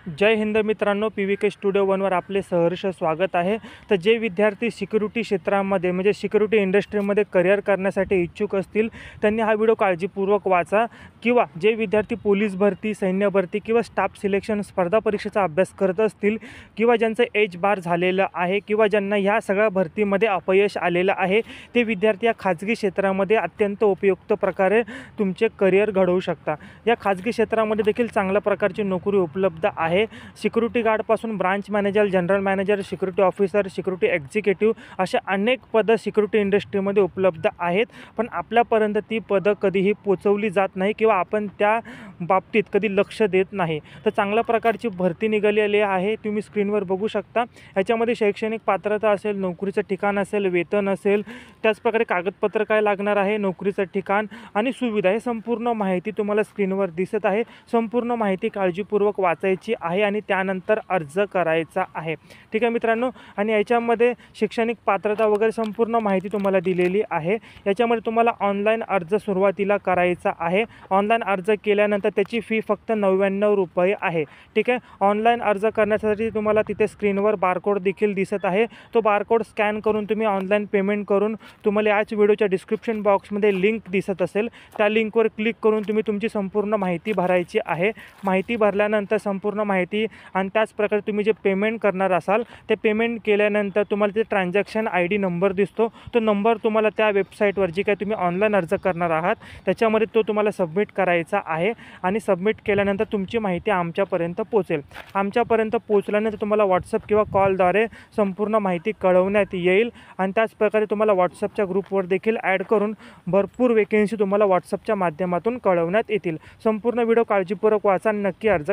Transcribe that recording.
जय हिंद मित्रांनो, PVK studio वनवर आपले सहर्ष स्वागत आहे। तर जे विद्यार्थी सिक्युरिटी क्षेत्रामध्ये म्हणजे सिक्युरिटी इंडस्ट्रीमध्ये करिअर करण्यासाठी इच्छुक असतील त्यांनी हा व्हिडिओ काळजीपूर्वक वाचा। किंवा जे विद्यार्थी पोलीस भरती, सैन्य भरती किंवा स्टाफ सिलेक्शन स्पर्धा परीक्षेचा अभ्यास करत असतील किंवा ज्यांचं एज बार झालेलं आहे किंवा ज्यांना ह्या सगळ्या भरतीमध्ये अपयश आलेलं आहे, ते विद्यार्थी या खाजगी क्षेत्रामध्ये अत्यंत उपयुक्त प्रकारे तुमचे करिअर घडवू शकता। या खाजगी क्षेत्रामध्ये देखील चांगल्या प्रकारची नोकरी उपलब्ध आहे। सिक्युरिटी गार्डपासून branch manager, general manager, security officer, security executive अशा अनेक पदं सिक्युरिटी इंडस्ट्रीमध्ये उपलब्ध आहेत। पण आपल्यापर्यंत ती पदं कधीही पोचवली जात नाही किंवा आपण त्या बाबतीत कधी लक्ष देत नाही। तर चांगल्या प्रकारची भरती निघालेली आहे, तुम्ही स्क्रीनवर बघू शकता। याच्यामध्ये शैक्षणिक पात्रता असेल, नोकरीचं ठिकाण असेल, वेतन असेल, त्याचप्रकारे कागदपत्र काय लागणार आहे, नोकरीचं ठिकाण आणि सुविधा, हे संपूर्ण माहिती तुम्हाला स्क्रीनवर दिसत आहे। संपूर्ण माहिती काळजीपूर्वक वाचायची आहे आणि त्यानंतर अर्ज करायचा आहे। ठीक आहे मित्रांनो, आणि याच्यामध्ये शैक्षणिक पात्रता वगैरे संपूर्ण माहिती तुम्हाला दिलेली आहे। याच्यामध्ये तुम्हाला ऑनलाईन अर्ज सुरुवातीला करायचा आहे। ऑनलाईन अर्ज केल्यानंतर त्याची फी फक्त 99 रुपये आहे। ठीक आहे, ऑनलाईन अर्ज करण्यासाठी तुम्हाला तिथे स्क्रीनवर बारकोड देखील दिसत आहे। तो बारकोड स्कॅन करून तुम्ही ऑनलाईन पेमेंट करून तुम्हाला याच व्हिडिओच्या डिस्क्रिप्शन बॉक्समध्ये लिंक दिसत असेल, त्या लिंकवर क्लिक करून तुम्ही तुमची संपूर्ण माहिती भरायची आहे। माहिती भरल्यानंतर संपूर्ण माहिती आणि त्याच प्रकारे तुम्ही जे पेमेंट करणार असाल ते पेमेंट केल्यानंतर तुम्हाला ते ट्रान्झॅक्शन ID नंबर दिसतो। तो नंबर तुम्हाला त्या वेबसाईटवर जी काय तुम्ही ऑनलाईन अर्ज करणार आहात त्याच्यामध्ये तो तुम्हाला सबमिट करायचा आहे आणि सबमिट केल्यानंतर तुमची माहिती आमच्यापर्यंत पोहोचेल। आमच्यापर्यंत पोहोचल्यानंतर तुम्हाला WhatsApp किंवा कॉलद्वारे संपूर्ण माहिती कळवण्यात येईल आणि त्याच प्रकारे तुम्हाला WhatsAppच्या ग्रुपवर देखील ॲड करून भरपूर वेकेन्सी तुम्हाला WhatsAppच्या माध्यमातून कळवण्यात येतील। संपूर्ण व्हिडिओ काळजीपूर्वक वाचा आणि नक्की अर्ज